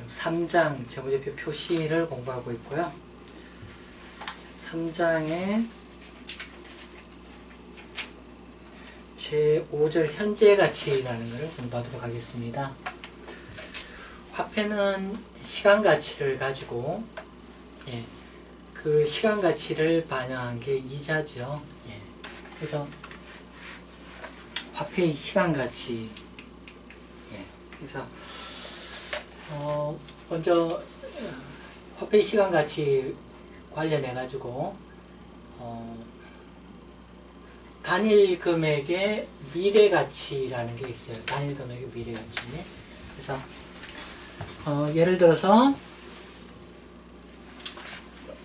3장 재무제표 표시를 공부하고 있고요. 3장에 제5절 현재 가치라는 것을 공부하도록 하겠습니다. 화폐는 시간 가치를 가지고 그 시간 가치를 반영한 게 이자죠. 그래서 화폐의 시간 가치. 그래서 먼저 화폐의 시간 가치 관련해 가지고 단일 금액의 미래 가치라는 게 있어요. 단일 금액의 미래 가치. 그래서 예를 들어서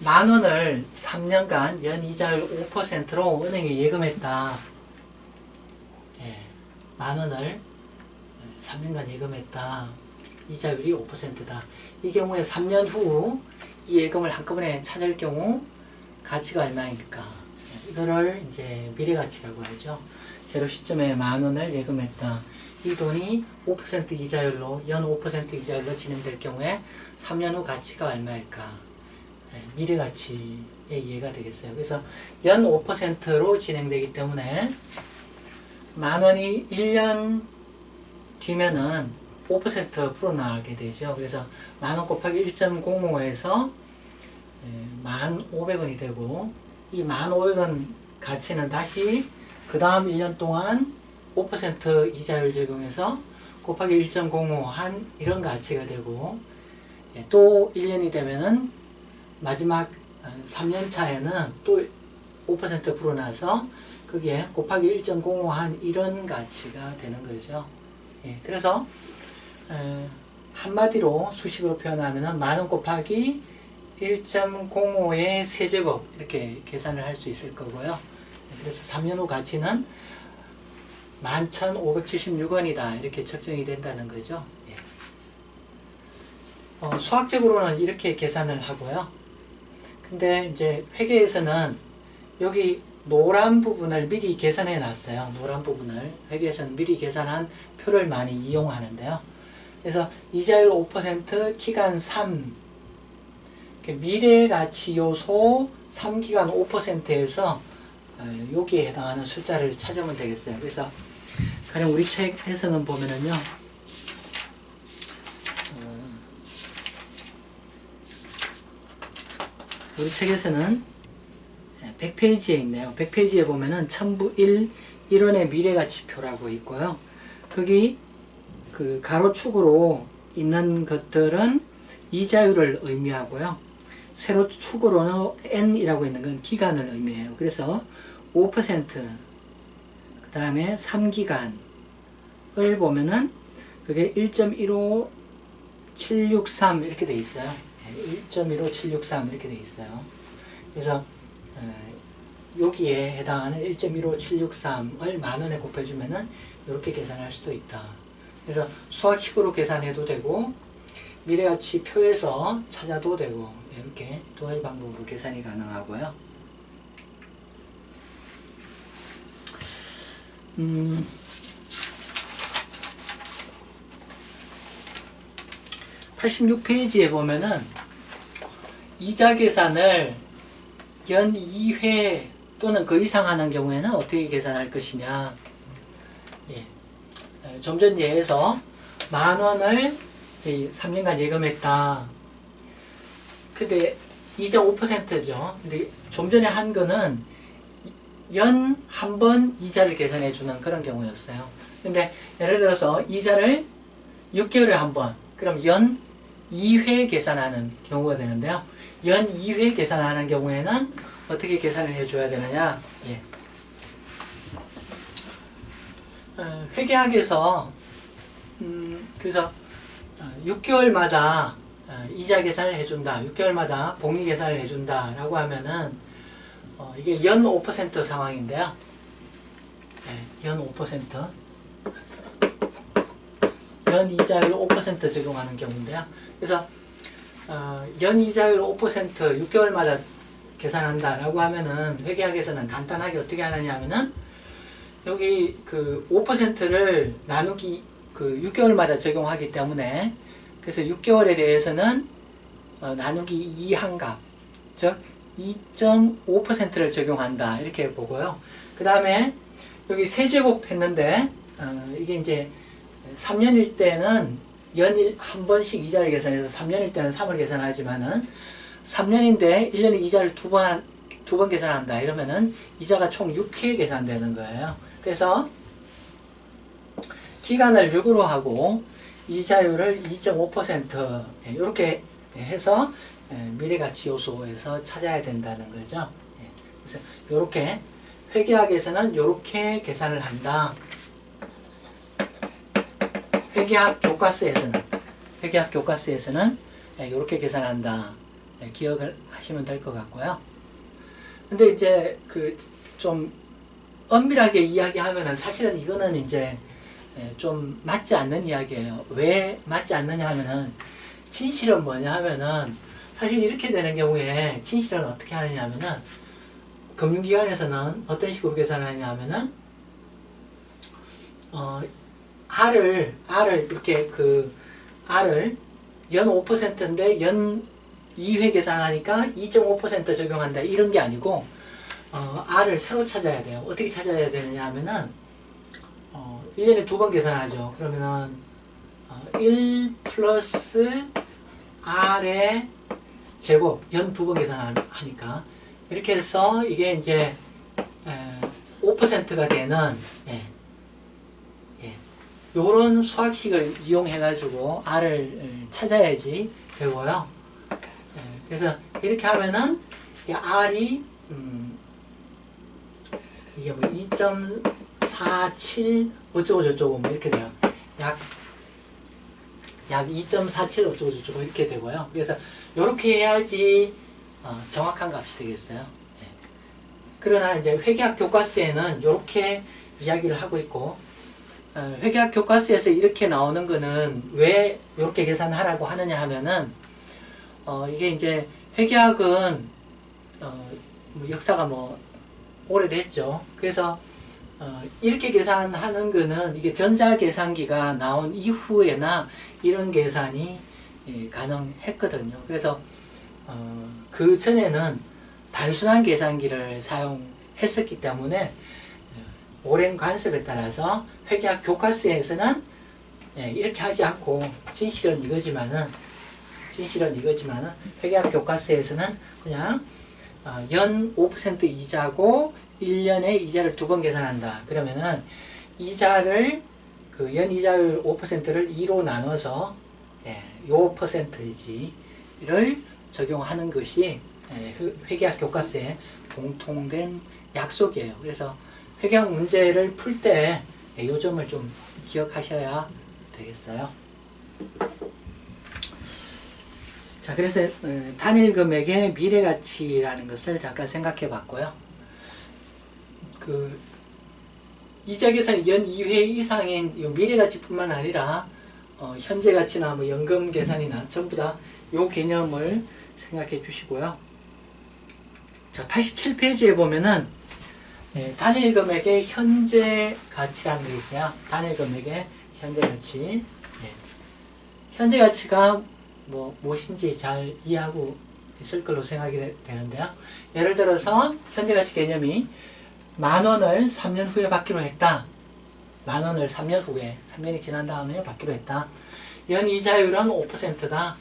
10,000원을 3년간 연이자율 5%로 은행에 예금했다. 10,000원을 3년간 예금했다. 이자율이 5%다. 이 경우에 3년 후 이 예금을 한꺼번에 찾을 경우 가치가 얼마입니까? 이거를 이제 미래가치라고 하죠. 제로 시점에 10,000원을 예금했다. 이 돈이 5% 이자율로, 연 5% 이자율로 진행될 경우에 3년 후 가치가 얼마일까? 미래가치의 이해가 되겠어요. 그래서 연 5%로 진행되기 때문에 10,000원이 1년 뒤면은 5% 불어나게 되죠. 그래서 10,000원 곱하기 1.05에서 1,500원이 되고, 이 1,500원 가치는 다시 그 다음 1년 동안 5% 이자율 적용해서 곱하기 1.05 한 이런 가치가 되고, 또 1년이 되면은 마지막 3년 차에는 또 5% 불어나서 그게 곱하기 1.05 한 이런 가치가 되는 거죠. 그래서 한마디로 수식으로 표현하면 10,000원 곱하기 1.05의 세제곱 이렇게 계산을 할 수 있을 거고요. 그래서 3년 후 가치는 11,576원이다 이렇게 측정이 된다는 거죠. 수학적으로는 이렇게 계산을 하고요. 근데 이제 회계에서는 여기 노란 부분을 미리 계산해 놨어요. 노란 부분을 회계에서는 미리 계산한 표를 많이 이용하는데요. 그래서 이자율 5%, 기간 3, 미래가치 요소 3기간 5%에서 여기에 해당하는 숫자를 찾으면 되겠어요. 그래서 가령 우리 책에서는 보면은요, 우리 책에서는 100페이지에 있네요. 100페이지에 보면은 첨부 1, 1원의 미래가치표라고 있고요. 거기 그 가로축으로 있는 것들은 이자율을 의미하고요. 세로축으로는 N이라고 있는 건 기간을 의미해요. 그래서 5%, 그 다음에 3기간을 보면은 그게 1.15763 이렇게 돼 있어요. 1.15763 이렇게 돼 있어요. 그래서 여기에 해당하는 1.15763을 10,000원에 곱해주면은 이렇게 계산할 수도 있다. 그래서 수학식으로 계산해도 되고 미래가치 표에서 찾아도 되고 이렇게 두 가지 방법으로 계산이 가능하고요. 86페이지에 보면은 이자 계산을 연 2회 또는 그 이상 하는 경우에는 어떻게 계산할 것이냐. 좀 전 예에서 10,000원을 이제 3년간 예금했다. 근데 이자 5%죠. 근데 좀 전에 한 거는 연 한 번 이자를 계산해 주는 그런 경우였어요. 근데 예를 들어서 이자를 6개월에 한 번, 그럼 연 2회 계산하는 경우가 되는데요. 연 2회 계산하는 경우에는 어떻게 계산을 해줘야 되느냐. 회계학에서 그래서 6개월마다 이자 계산을 해준다. 6개월마다 복리 계산을 해준다. 라고 하면은 이게 연 5% 상황인데요. 연 5%. 연 이자율 5% 적용하는 경우인데요. 그래서 연 이자율 5% 6개월마다 계산한다 라고 하면은 회계학에서는 간단하게 어떻게 하느냐 하면은 여기 그 5%를 나누기 그 6개월마다 적용하기 때문에 그래서 6개월에 대해서는 나누기 2 한 값, 즉 2.5%를 적용한다 이렇게 보고요. 그 다음에 여기 세제곱 했는데 이게 이제 3년일 때는 연일 한 번씩 이자를 계산해서 3년일 때는 3을 계산하지만은 3년인데 1년에 이자를 두 번 계산한다 이러면은 이자가 총 6회 계산되는 거예요. 그래서 기간을 6으로 하고 이자율을 2.5% 이렇게 해서 미래가치 요소에서 찾아야 된다는 거죠. 그래서 이렇게 회계학에서는 이렇게 계산을 한다. 회계학 교과서에서는 이렇게 계산한다. 기억을 하시면 될 것 같고요. 근데 이제 좀 엄밀하게 이야기하면은 사실은 이거는 이제 좀 맞지 않는 이야기예요. 왜 맞지 않느냐 하면은 진실은 뭐냐 하면은 사실 이렇게 되는 경우에 진실은 어떻게 하느냐 하면은 금융기관에서는 어떤 식으로 계산하느냐 하면은 R을 이렇게 R을 연 5%인데 연 2회 계산하니까 2.5% 적용한다 이런 게 아니고 R을 새로 찾아야 돼요. 어떻게 찾아야 되느냐 하면은 1년에 2번 계산하죠. 그러면은 1 플러스 R의 제곱 연 2번 계산하니까 이렇게 해서 이게 이제 5%가 되는 요런 수학식을 이용해 가지고 R을 찾아야지 되고요. 그래서 이렇게 하면은 R이 이게 뭐 2.47 어쩌고 저쩌고 뭐 이렇게 돼요. 약 2.47 어쩌고 저쩌고 이렇게 되고요. 그래서 이렇게 해야지 정확한 값이 되겠어요. 그러나 이제 회계학 교과서에는 이렇게 이야기를 하고 있고 회계학 교과서에서 이렇게 나오는 거는 왜 이렇게 계산하라고 하느냐 하면은 이게 이제 회계학은 역사가 뭐 오래됐죠. 그래서 이렇게 계산하는 거는 이게 전자계산기가 나온 이후에나 이런 계산이 가능했거든요. 그래서 그 전에는 단순한 계산기를 사용했었기 때문에 오랜 관습에 따라서 회계학 교과서에서는 이렇게 하지 않고 진실은 이거지만은 회계학 교과서에서는 그냥 연 5% 이자고 1년에 이자를 2번 계산한다. 그러면은 이자를 연 이자율 5%를 2로 나눠서 요 퍼센트지를 적용하는 것이 회계학 교과서의 공통된 약속이에요. 그래서 회계학 문제를 풀 때 요 점을 좀 기억하셔야 되겠어요. 자, 그래서 단일 금액의 미래가치라는 것을 잠깐 생각해 봤고요. 이자 계산이 연 2회 이상인 미래가치뿐만 아니라 현재 가치나 뭐 연금 계산이나 전부 다 요 개념을 생각해 주시고요. 자, 87페이지에 보면은 단일 금액의 현재 가치라는 게 있어요. 단일 금액의 현재 가치. 현재 가치가 무엇인지 잘 이해하고 있을 걸로 생각이 되는데요. 예를 들어서 현재 가치 개념이 10,000원을 3년 후에 받기로 했다. 10,000원을 3년 후에, 3년이 지난 다음에 받기로 했다. 연 이자율은 5%다.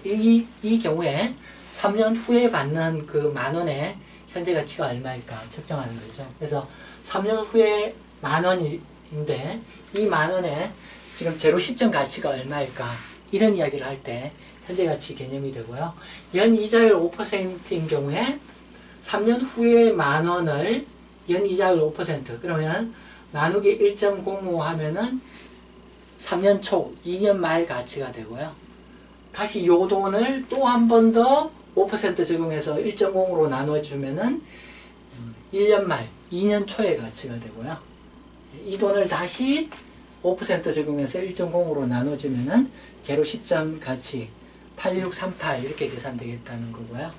이 경우에 3년 후에 받는 그 10,000원의 현재 가치가 얼마일까 측정하는 거죠. 그래서 3년 후에 10,000원인데 이 10,000원의 지금 제로 시점 가치가 얼마일까 이런 이야기를 할 때 현재 가치 개념이 되고요. 연 이자율 5%인 경우에 3년 후에 10,000원을 연 이자율 5% 그러면 나누기 1.05 하면은 3년 초 2년 말 가치가 되고요. 다시 요 돈을 또 한 번 더 5% 적용해서 1.0으로 나눠주면은 1년 말 2년 초의 가치가 되고요. 이 돈을 다시 5% 적용해서 1.0으로 나눠주면은 제로 시점 가치 8638 이렇게 계산되겠다는 거고요.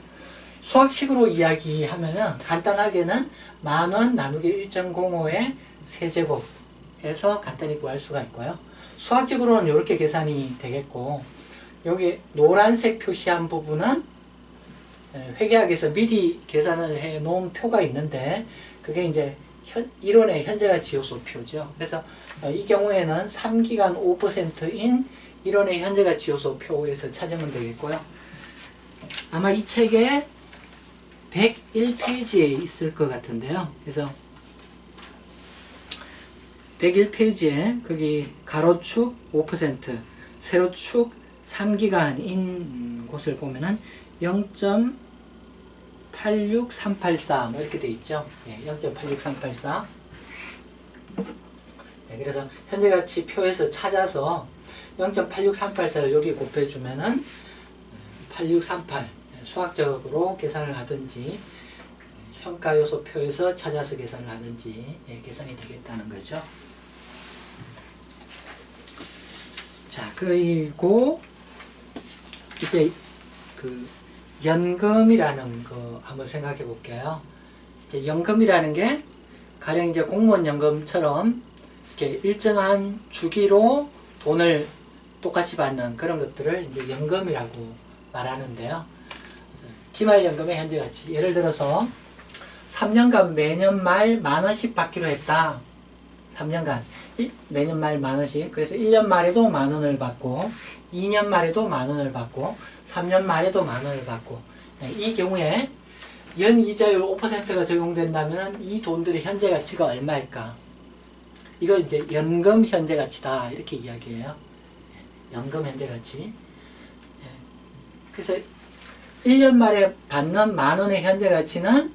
수학식으로 이야기하면은 간단하게는 10,000원 나누기 1.05의 세제곱에서 간단히 구할 수가 있고요. 수학적으로는 이렇게 계산이 되겠고 여기 노란색 표시한 부분은 회계학에서 미리 계산을 해 놓은 표가 있는데 그게 이제 이론의 현재가치 요소 표죠. 그래서 이 경우에는 3기간 5%인 이론의 현재가치 요소 표에서 찾으면 되겠고요. 아마 이 책에 101페이지에 있을 것 같은데요. 그래서 101페이지에 거기 가로축 5%, 세로축 3기간인 곳을 보면은 0.86384 뭐 이렇게 돼 있죠. 0.86384. 그래서 현재가치 표에서 찾아서 0.86384를 여기 곱해주면은 8638 수학적으로 계산을 하든지 현가요소표에서 찾아서 계산을 하든지 계산이 되겠다는 거죠. 자, 그리고 이제 그 연금이라는 거 한번 생각해 볼게요. 이제 연금이라는 게 가령 이제 공무원 연금처럼 이렇게 일정한 주기로 돈을 똑같이 받는 그런 것들을 이제 연금이라고 말하는데요. 기말연금의 현재가치. 예를 들어서 3년간 매년 말 10,000원씩 받기로 했다. 3년간 매년 말 10,000원씩. 그래서 1년 말에도 10,000원을 받고 2년 말에도 10,000원을 받고 3년 말에도 10,000원을 받고 이 경우에 연이자율 5%가 적용된다면 이 돈들의 현재가치가 얼마일까? 이걸 이제 연금 현재가치다 이렇게 이야기해요. 연금 현재가치. 그래서 1년 말에 받는 10,000원의 현재가치는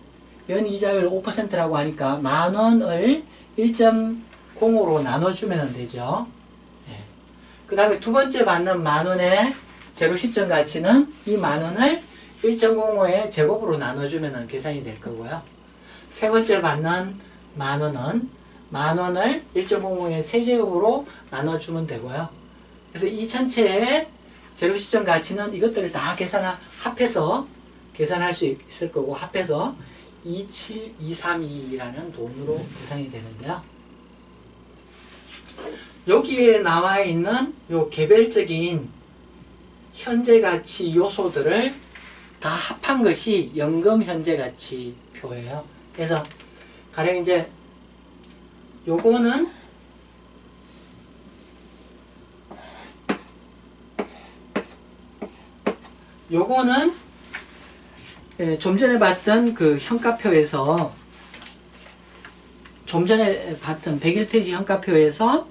연이자율 5%라고 하니까 10,000원을 1.05로 나눠주면 되죠. 그 다음에 두 번째 받는 10,000원의 제로 시점 가치는 이 10,000원을 1.05의 제곱으로 나눠주면 계산이 될 거고요. 세 번째 받는 10,000원은 10,000원을 1.05의 세제곱으로 나눠주면 되고요. 그래서 이 전체의 제로 시점 가치는 이것들을 다 합해서 계산할 수 있을 거고 합해서 27232라는 돈으로 계산이 되는데요. 여기에 나와 있는 요 개별적인 현재가치 요소들을 다 합한 것이 연금 현재가치 표예요. 그래서 가령 이제 요거는 좀 전에 봤던 그 현가표에서 좀 전에 봤던 101페이지 현가표에서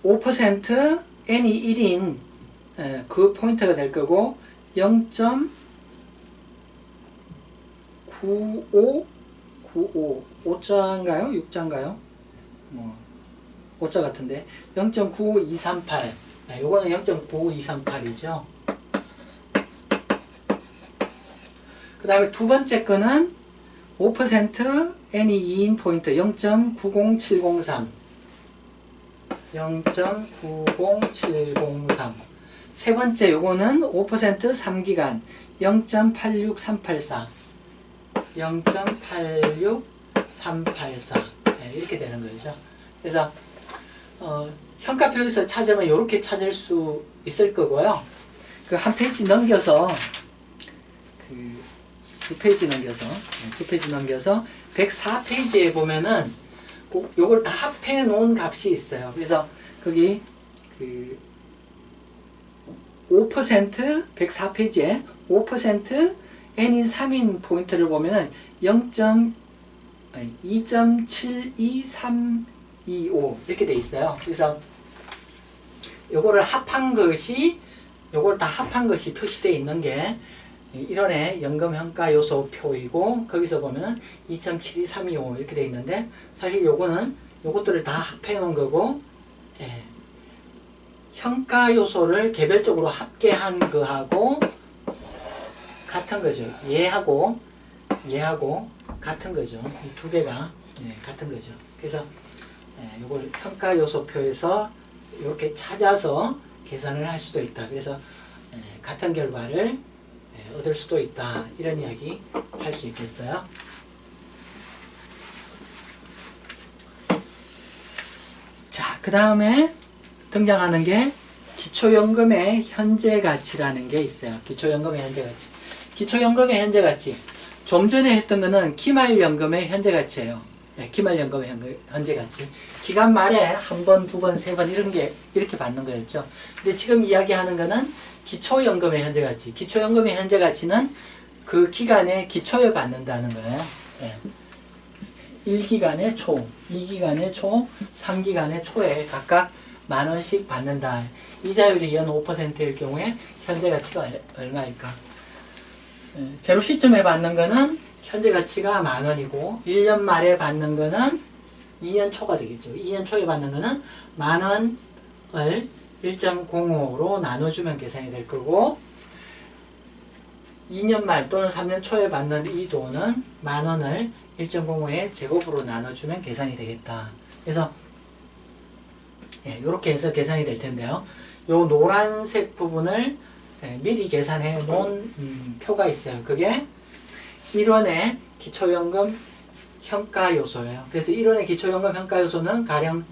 5% n이 1인 그 포인트가 될 거고 0.9595 5자인가요? 6자인가요? 뭐 5자 같은데 0.95238 요거는 0.95238이죠. 그 다음에 두 번째 거는 5% n이 2인 포인트 0.90703 0.90703 세 번째 요거는 5% 3기간 0.86384 0.86384 이렇게 되는 거죠. 그래서 현가표에서 찾으면 이렇게 찾을 수 있을 거고요. 그 한 페이지 넘겨서 두 페이지 넘겨서 104페이지에 보면은 꼭 요걸 다 합해 놓은 값이 있어요. 그래서 거기 그 5% 104페이지에 5% n인 3인 포인트를 보면은 2.72325 이렇게 돼 있어요. 그래서 요거를 요걸 다 합한 것이 표시되어 있는 게 이론의 연금현가 요소 표이고 거기서 보면은 2.72325 이렇게 돼 있는데 사실 요것들을 다 합해 놓은 거고 현가 요소를 개별적으로 합계한 거하고 같은 거죠. 얘하고 같은 거죠. 이 두 개가 같은 거죠. 그래서 요걸 현가 요소표에서 이렇게 찾아서 계산을 할 수도 있다. 그래서 같은 결과를 얻을 수도 있다. 이런 이야기 할 수 있겠어요. 자, 그 다음에 등장하는 게 기초연금의 현재 가치라는 게 있어요. 기초연금의 현재 가치. 기초연금의 현재 가치. 좀 전에 했던 거는 기말연금의 현재 가치예요. 네, 기말연금의 현재 가치. 기간 말에 한 번, 두 번, 세 번 이런 게 이렇게 받는 거였죠. 근데 지금 이야기하는 거는 기초연금의 현재 가치. 기초연금의 현재 가치는 그 기간에 기초에 받는다는 거예요. 네. 1기간의 초, 2기간의 초, 3기간의 초에 각각 만원씩 받는다. 이자율이 연 5%일 경우에 현재 가치가 얼마일까? 제로 시점에 받는 거는 현재 가치가 만원이고 1년 말에 받는 거는 2년 초가 되겠죠. 2년 초에 받는 거는 만원을 1.05로 나눠주면 계산이 될 거고 2년 말 또는 3년 초에 받는 이 돈은 만원을 1.05의 제곱으로 나눠주면 계산이 되겠다. 그래서 이렇게 해서 계산이 될 텐데요. 요 노란색 부분을 미리 계산해 놓은 표가 있어요. 그게 1원의 기초연금 평가 요소예요. 그래서 1원의 기초연금 평가 요소는 가령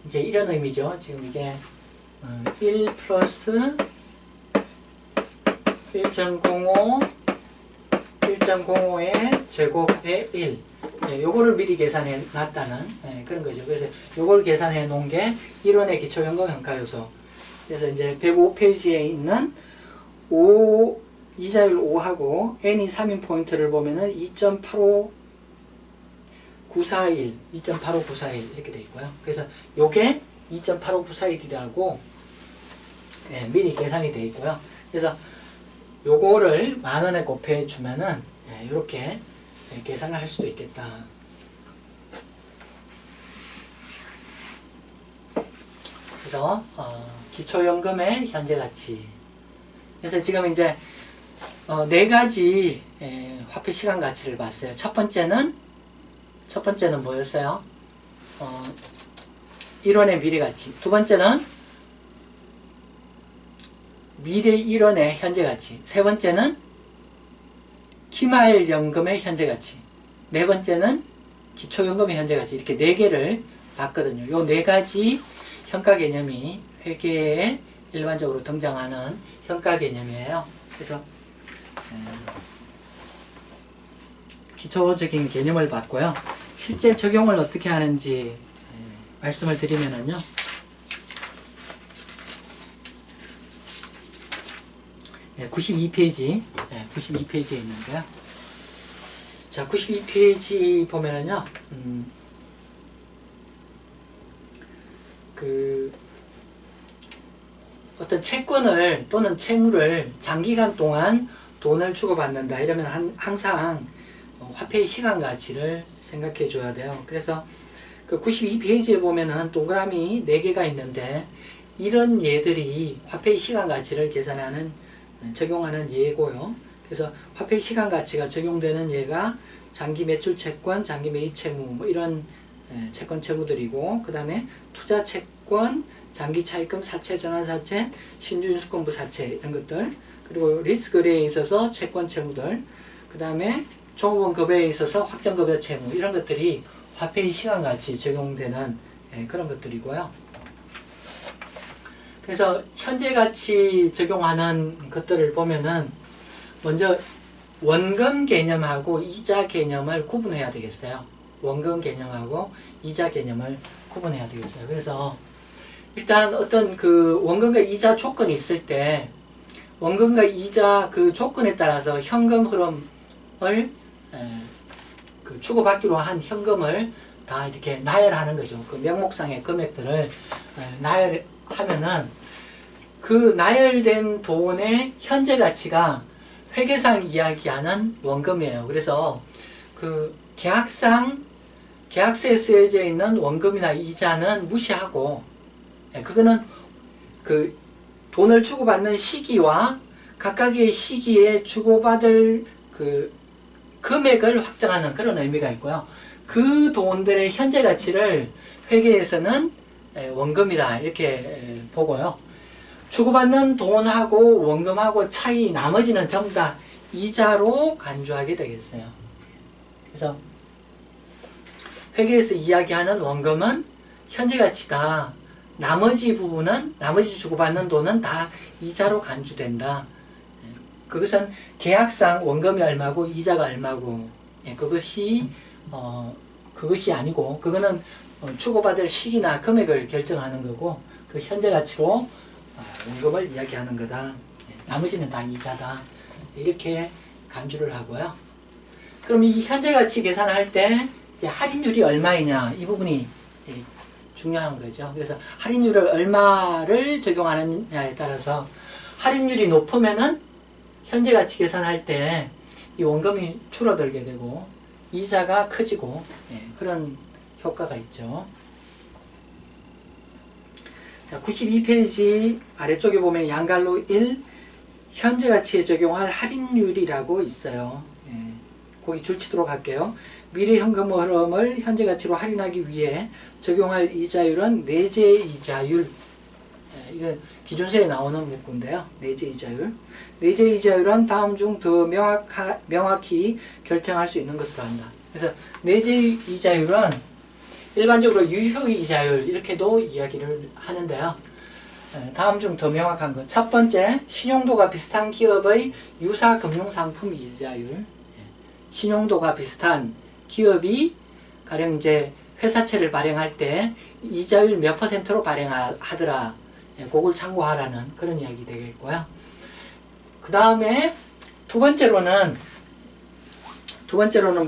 이제 이런 의미죠. 지금 이게 1 플러스 1.05 1.05의 제곱의 1 요거를 미리 계산해 놨다는 그런 거죠. 그래서 요걸 계산해 놓은 게 1원의 기초연금 평가 요소. 그래서 이제 105페이지에 있는 5 이자율 5하고 n이 3인 포인트를 보면은 2.85941 이렇게 돼 있고요. 그래서 요게 2.85941이라고 미리 계산이 돼 있고요. 그래서 요거를 만원에 곱해 주면은 이렇게 계산을 할 수도 있겠다. 그래서 기초연금의 현재 가치. 그래서 지금 이제 네 가지 화폐 시간 가치를 봤어요. 첫 번째는 뭐였어요? 1원의 미래 가치. 두 번째는 미래 1원의 현재 가치. 세 번째는 기말연금의 현재 가치. 네 번째는 기초연금의 현재 가치. 이렇게 네 개를 봤거든요. 요 네 가지 현가 개념이 회계에 일반적으로 등장하는 현가 개념이에요. 그래서 기초적인 개념을 봤고요. 실제 적용을 어떻게 하는지 말씀을 드리면은요. 92페이지에 있는데요. 자, 92페이지 보면은요. 어떤 채권을 또는 채무를 장기간 동안 돈을 주고받는다 이러면 항상 화폐의 시간 가치를 생각해 줘야 돼요. 그래서 그 92페이지에 보면은 동그라미 4개가 있는데 이런 예들이 화폐의 시간 가치를 계산하는 적용하는 예고요. 그래서 화폐의 시간 가치가 적용되는 예가 장기 매출 채권, 장기 매입 채무 뭐 이런 채권 채무들이고 그 다음에 투자 채권, 장기 차입금 사채, 전환사채, 신주인수권부 사채 이런 것들 그리고 리스크 거래에 있어서 채권 채무들 그 다음에 종업원 급여에 있어서 확정 급여 채무 이런 것들이 화폐의 시간 가치 적용되는 그런 것들이고요. 그래서 현재 가치 적용하는 것들을 보면은 먼저 원금 개념하고 이자 개념을 구분해야 되겠어요. 원금 개념하고 이자 개념을 구분해야 되겠어요. 그래서 일단 어떤 그 원금과 이자 조건이 있을 때 원금과 이자 그 조건에 따라서 현금 흐름을 그 주고받기로 한 현금을 다 이렇게 나열하는 거죠. 그 명목상의 금액들을 나열하면은 그 나열된 돈의 현재 가치가 회계상 이야기하는 원금이에요. 그래서 그 계약서에 쓰여져 있는 원금이나 이자는 무시하고 그거는 그 돈을 주고받는 시기와 각각의 시기에 주고받을 그 금액을 확정하는 그런 의미가 있고요. 그 돈들의 현재 가치를 회계에서는 원금이다 이렇게 보고요. 주고받는 돈하고 원금하고 차이 나머지는 전부 다 이자로 간주하게 되겠어요. 그래서 회계에서 이야기하는 원금은 현재 가치다. 나머지 부분은, 나머지 주고받는 돈은 다 이자로 간주된다. 그것은 계약상 원금이 얼마고 이자가 얼마고, 그것이 아니고, 그거는 주고받을 시기나 금액을 결정하는 거고, 그 현재 가치로 원금을 이야기하는 거다. 나머지는 다 이자다. 이렇게 간주를 하고요. 그럼 이 현재 가치 계산할 때 이제 할인율이 얼마이냐, 이 부분이 중요한 거죠. 그래서 할인율을 얼마를 적용하느냐에 따라서 할인율이 높으면은 현재 가치 계산할 때 이 원금이 줄어들게 되고 이자가 커지고 그런 효과가 있죠. 자, 92페이지 아래쪽에 보면 양갈로 1 현재 가치에 적용할 할인율이라고 있어요. 거기 줄치도록 할게요. 미래 현금 흐름을 현재 가치로 할인하기 위해 적용할 이자율은 내재 이자율. 이건 기준서에 나오는 문구인데요. 내재 이자율. 내재 이자율은 다음 중 더 명확히 결정할 수 있는 것으로 한다. 그래서 내재 이자율은 일반적으로 유효 이자율 이렇게도 이야기를 하는데요. 다음 중 더 명확한 것. 첫 번째, 신용도가 비슷한 기업의 유사 금융상품 이자율. 신용도가 비슷한 기업이 가령 이제 회사채를 발행할 때 이자율 몇 %로 발행하더라. 그걸 참고하라는 그런 이야기 되겠고요. 그 다음에 두 번째로는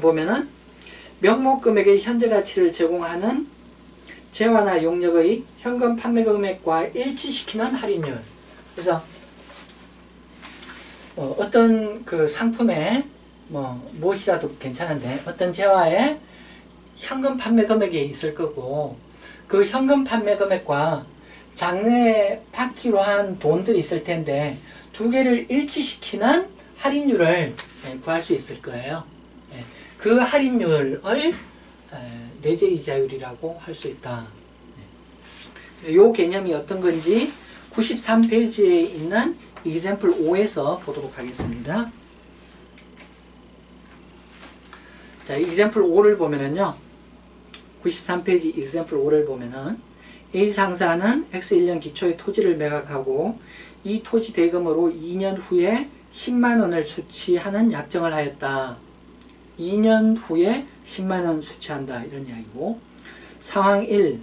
보면은 명목 금액의 현재 가치를 제공하는 재화나 용역의 현금 판매 금액과 일치시키는 할인율. 그래서 어떤 그 상품에 무엇이라도 괜찮은데 어떤 재화에 현금 판매 금액이 있을 거고 그 현금 판매 금액과 장래에 받기로 한 돈들이 있을 텐데 두 개를 일치시키는 할인율을 구할 수 있을 거예요. 그 할인율을 내재 이자율이라고 할 수 있다. 그래서 이 개념이 어떤 건지 93페이지에 있는 example 5에서 보도록 하겠습니다. 자, example 5를 보면은요, 93페이지 example 5를 보면은 A 상사는 X1년 기초의 토지를 매각하고 이 토지 대금으로 2년 후에 10만원을 수취하는 약정을 하였다. 2년 후에 10만원 수취한다. 이런 이야기고. 상황 1.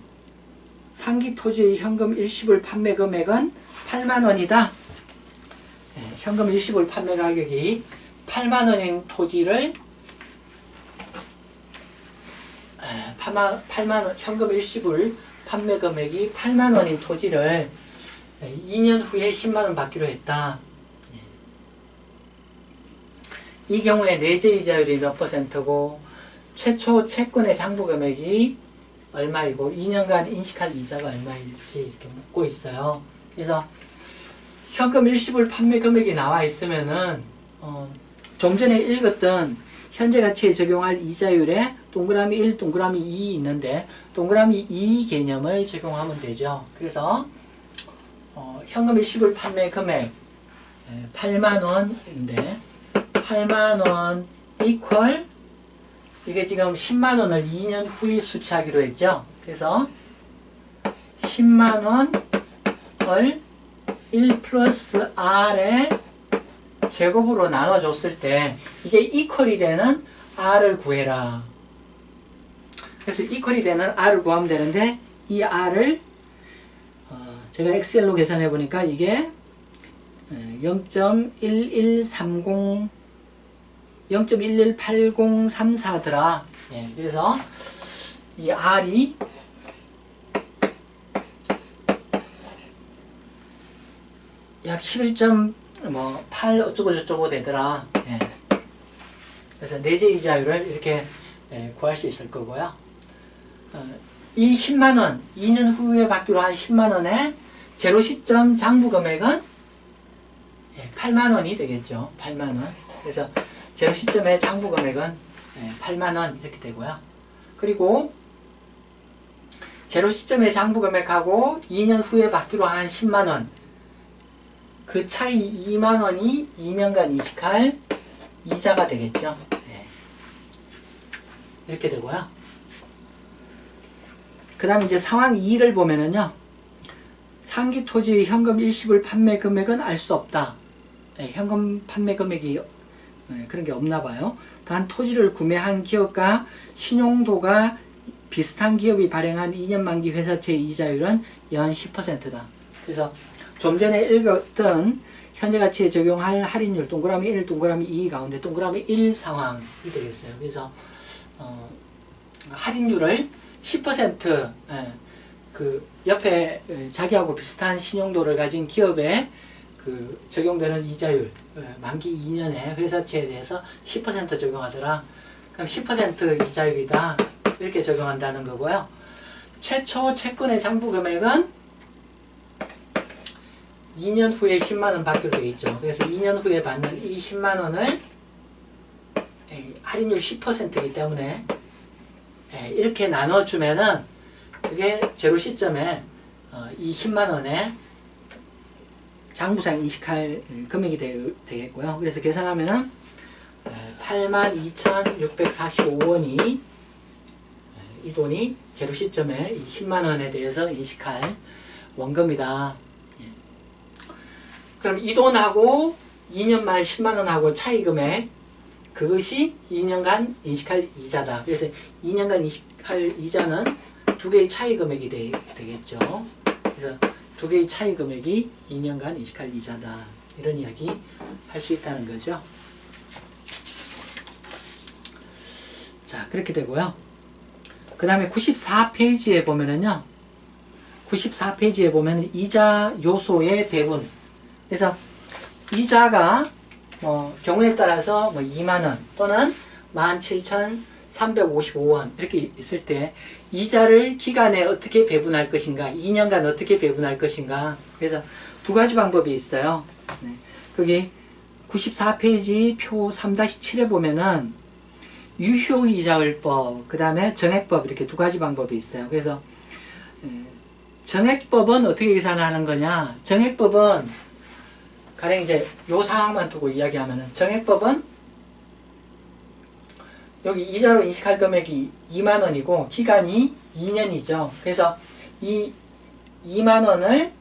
상기 토지의 현금 일시불 판매 금액은 8만원이다. 현금 일시불 판매 가격이 8만원인 토지를 8만원, 현금 일시불 판매 금액이 8만원인 토지를 2년 후에 10만원 받기로 했다. 이 경우에 내재 이자율이 몇 %고 최초 채권의 장부 금액이 얼마이고 2년간 인식할 이자가 얼마일지 이렇게 묻고 있어요. 그래서 현금 일시불 판매 금액이 나와 있으면은 좀 전에 읽었던 현재 가치에 적용할 이자율에 동그라미 1, 동그라미 2 있는데 동그라미 2 개념을 적용하면 되죠. 그래서 현금 일시불 판매 금액 8만원인데 8만원 이퀄 이게 지금 10만원을 2년 후에 수취하기로 했죠. 그래서 10만원을 1 플러스 R의 제곱으로 나눠줬을 때 이게 이퀄이 되는 R을 구해라. 그래서 이퀄이 되는 R을 구하면 되는데 이 R을 제가 엑셀로 계산해 보니까 이게 0.118034더라. 그래서 이 R이 약 11.8 어쩌고저쩌고 되더라. 그래서 내재 이자율을 이렇게 구할 수 있을 거고요. 이 10만원, 2년 후에 받기로 한 10만원의 제로 시점 장부 금액은 8만원이 되겠죠. 8만원. 그래서 제로 시점의 장부 금액은 8만원 이렇게 되고요. 그리고 제로 시점의 장부 금액하고 2년 후에 받기로 한 10만원 그 차이 2만원이 2년간 이식할 이자가 되겠죠. 이렇게 되고요. 그 다음에 이제 상황 2를 보면은요, 상기 토지 현금 일시불 판매 금액은 알 수 없다. 예, 현금 판매 금액이 그런 게 없나 봐요. 단 토지를 구매한 기업과 신용도가 비슷한 기업이 발행한 2년 만기 회사채 이자율은 연 10%다. 그래서 좀 전에 읽었던 현재 가치에 적용할 할인율 동그라미 1, 동그라미 2 가운데 동그라미 1 상황이 되겠어요. 그래서 할인율을 10% 그 옆에 자기하고 비슷한 신용도를 가진 기업에 그 적용되는 이자율 만기 2년에 회사채에 대해서 10% 적용하더라. 그럼 10% 이자율이다. 이렇게 적용한다는 거고요. 최초 채권의 장부 금액은 2년 후에 10만원 받기로 되어 있죠. 그래서 2년 후에 받는 이 10만원을 할인율 10%이기 때문에 이렇게 나눠주면은 그게 제로 시점에 이 10만원에 장부상 인식할 금액이 되겠고요. 그래서 계산하면은 82,645원이 이 돈이 제로 시점에 이 10만원에 대해서 인식할 원금이다. 그럼 이 돈하고 2년 말 10만원하고 차이 금액, 그것이 2년간 인식할 이자다. 그래서 2년간 인식할 이자는 두 개의 차이 금액이 되겠죠. 그래서 두 개의 차이 금액이 2년간 인식할 이자다. 이런 이야기 할 수 있다는 거죠. 자, 그렇게 되고요. 그 다음에 94페이지에 보면은요, 94페이지에 보면 이자 요소의 배분. 그래서 이자가 경우에 따라서 2만원 또는 17,355원 이렇게 있을 때 이자를 기간에 어떻게 배분할 것인가, 2년간 어떻게 배분할 것인가. 그래서 두 가지 방법이 있어요. 거기 94페이지 표 3-7에 보면은 유효이자율법, 그 다음에 정액법, 이렇게 두 가지 방법이 있어요. 그래서 정액법은 어떻게 계산하는 거냐. 정액법은 가령 이제 요 상황만 두고 이야기하면은, 정액법은 여기 이자로 인식할 금액이 2만원이고 기간이 2년이죠. 그래서 이 2만원을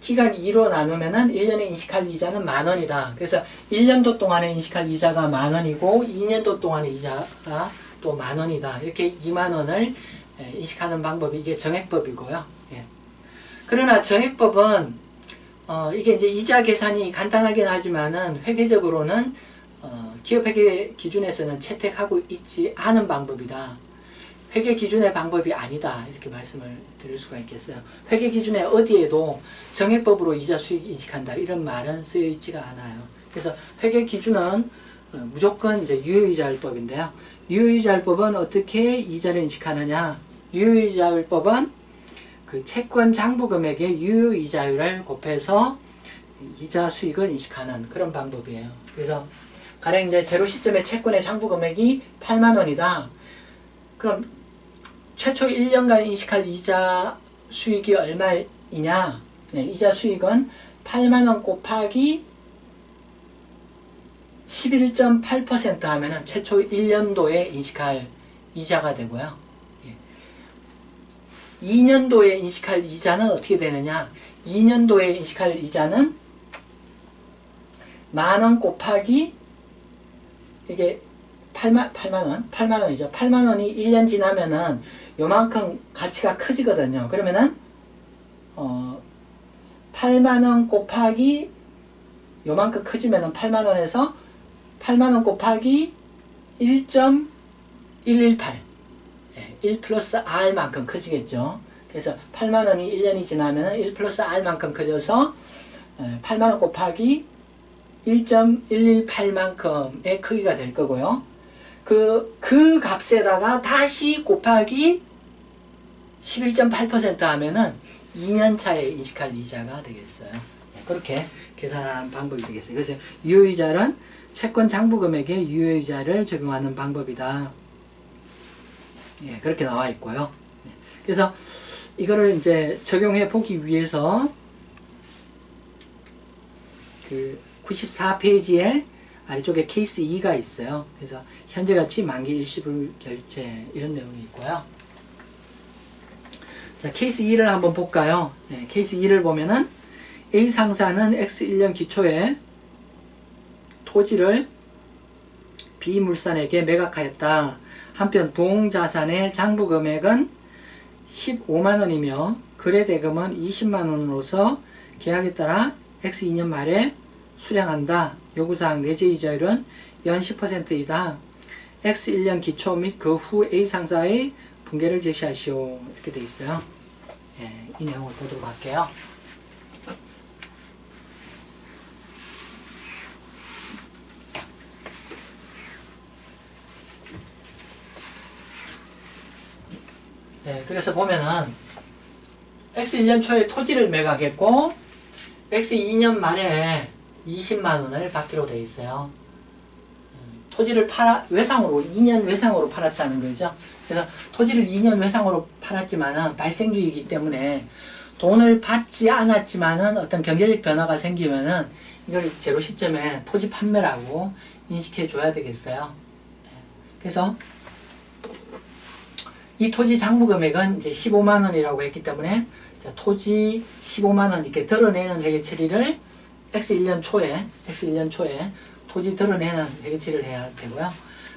기간 2로 나누면은 1년에 인식할 이자는 만원이다. 그래서 1년도 동안에 인식할 이자가 만원이고 2년도 동안의 이자가 또 만원이다. 이렇게 2만원을 인식하는 방법이 이게 정액법이고요. 예. 그러나 정액법은 이게 이제 이자 계산이 간단하긴 하지만은 회계적으로는 기업 회계 기준에서는 채택하고 있지 않은 방법이다. 회계 기준의 방법이 아니다. 이렇게 말씀을 드릴 수가 있겠어요. 회계 기준에 어디에도 정액법으로 이자 수익 인식한다. 이런 말은 쓰여 있지가 않아요. 그래서 회계 기준은 무조건 이제 유효이자율법인데요. 유효이자율법은 어떻게 이자를 인식하느냐. 유효이자율법은 그 채권 장부 금액의 유효이자율을 곱해서 이자 수익을 인식하는 그런 방법이에요. 그래서 가령 이제 제로 시점의 채권의 장부 금액이 8만원이다. 그럼 최초 1년간 인식할 이자 수익이 얼마이냐? 네, 이자 수익은 8만원 곱하기 11.8% 하면은 최초 1년도에 인식할 이자가 되고요. 2년도에 인식할 이자는 어떻게 되느냐? 2년도에 인식할 이자는 만원 곱하기 이게 8만원이죠. 8만원이 1년 지나면은 요만큼 가치가 커지거든요. 그러면은 8만원 곱하기 요만큼 커지면은 8만원에서 8만원 곱하기 1.118 1 플러스 R만큼 커지겠죠. 그래서 8만원이 1년이 지나면 1 플러스 R만큼 커져서 8만원 곱하기 1.118만큼의 크기가 될 거고요. 그 값에다가 다시 곱하기 11.8% 하면은 2년차에 인식할 이자가 되겠어요. 그렇게 계산하는 방법이 되겠어요. 그래서 유효이자는 채권 장부 금액에 유효이자를 적용하는 방법이다. 예, 그렇게 나와 있고요. 그래서 이거를 이제 적용해 보기 위해서 그 94페이지에 아래쪽에 케이스 2가 있어요. 그래서 현재가치 만기 일시불 결제 이런 내용이 있고요. 자, 케이스 2를 한번 볼까요? 네, 케이스 2를 보면은 A 상사는 X 1년 기초에 토지를 B 물산에게 매각하였다. 한편 동자산의 장부 금액은 15만원이며 거래대금은 20만원으로서 계약에 따라 X 2년 말에 수령한다. 요구사항 내재이자율은 연 10%이다. X 1년 기초 및 그 후 A 상사의 분계를 제시하시오. 이렇게 되어 있어요. 예, 이 내용을 보도록 할게요. 네, 그래서 보면은 X 1년 초에 토지를 매각했고 X 2년 말에 20만원을 받기로 되어 있어요. 토지를 외상으로 2년 외상으로 팔았다는 거죠. 그래서 토지를 2년 외상으로 팔았지만은 발생주의이기 때문에 돈을 받지 않았지만은 어떤 경제적 변화가 생기면은 이걸 제로 시점에 토지 판매라고 인식해 줘야 되겠어요. 그래서 이 토지 장부 금액은 이제 15만원이라고 했기 때문에 자, 토지 15만원 이렇게 드러내는 회계 처리를 X 1년 초에 토지 드러내는 회계 처리를 해야 되고요.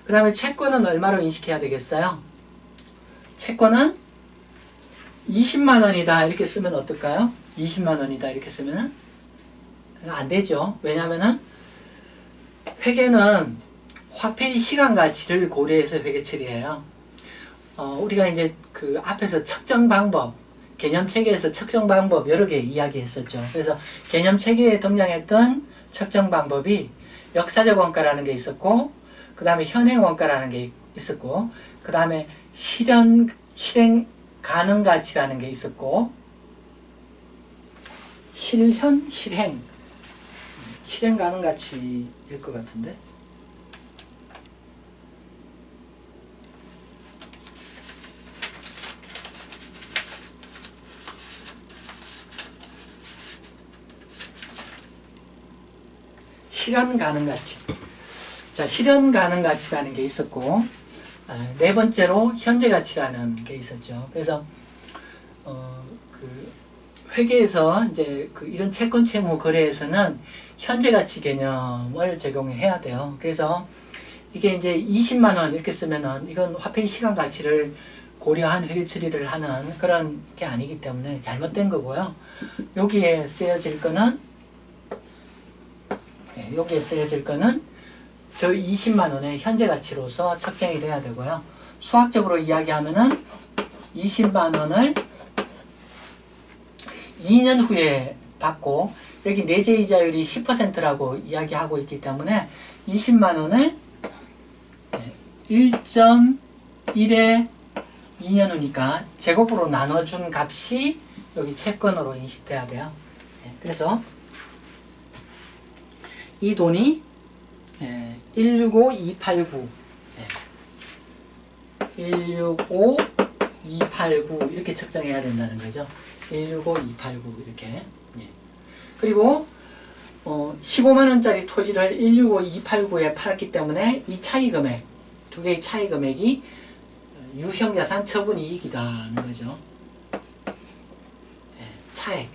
그 다음에 채권은 얼마로 인식해야 되겠어요? 채권은 20만원이다 이렇게 쓰면 어떨까요? 20만원이다 이렇게 쓰면은 안 되죠. 왜냐면은 회계는 화폐의 시간 가치를 고려해서 회계 처리해요. 우리가 이제 그 앞에서 측정 방법, 개념 체계에서 측정 방법 여러 개 이야기했었죠. 그래서 개념 체계에 등장했던 측정 방법이 역사적 원가라는 게 있었고, 그 다음에 현행 원가라는 게 있었고, 그 다음에 실행 가능 가치라는 게 있었고, 실행 가능 가치일 것 같은데. 실현 가능 가치. 자, 실현 가능 가치라는 게 있었고, 네 번째로 현재 가치라는 게 있었죠. 그래서, 그, 회계에서 이제 이런 채권 채무 거래에서는 현재 가치 개념을 적용해야 돼요. 그래서 이게 이제 20만원 이렇게 쓰면은 이건 화폐의 시간 가치를 고려한 회계 처리를 하는 그런 게 아니기 때문에 잘못된 거고요. 여기에 쓰여질 거는 저 20만원의 현재 가치로서 측정이 돼야 되고요. 수학적으로 이야기하면은 20만원을 2년 후에 받고 여기 내재이자율이 10%라고 이야기하고 있기 때문에 20만원을 1.1에 2년 후니까 제곱으로 나눠준 값이 여기 채권으로 인식돼야 돼요. 그래서 이 돈이 165289 165289 이렇게 측정해야 된다는 거죠. 165289 이렇게. 그리고 15만원짜리 토지를 165289에 팔았기 때문에 이 차이 금액, 두 개의 차이 금액이 유형자산 처분이익이다는 거죠. 차액.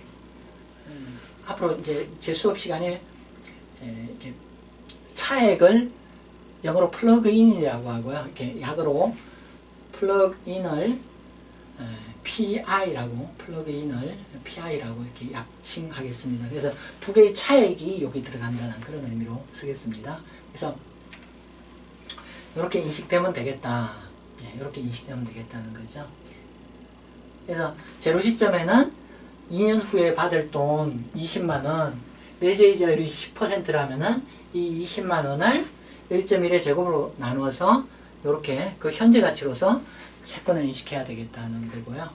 앞으로 이제 제 수업 시간에 이렇게 차액을 영어로 플러그인이라고 하고요. 이렇게 약으로 플러그인을 PI라고 이렇게 약칭하겠습니다. 그래서 두 개의 차액이 여기 들어간다는 그런 의미로 쓰겠습니다. 그래서 이렇게 인식되면 되겠다. 이렇게 인식되면 되겠다는 거죠. 그래서 제로 시점에는 2년 후에 받을 돈 20만원, 내재이자율이 10%라면은 이 20만원을 1.1의 제곱으로 나누어서 이렇게 그 현재 가치로서 채권을 인식해야 되겠다는 거고요.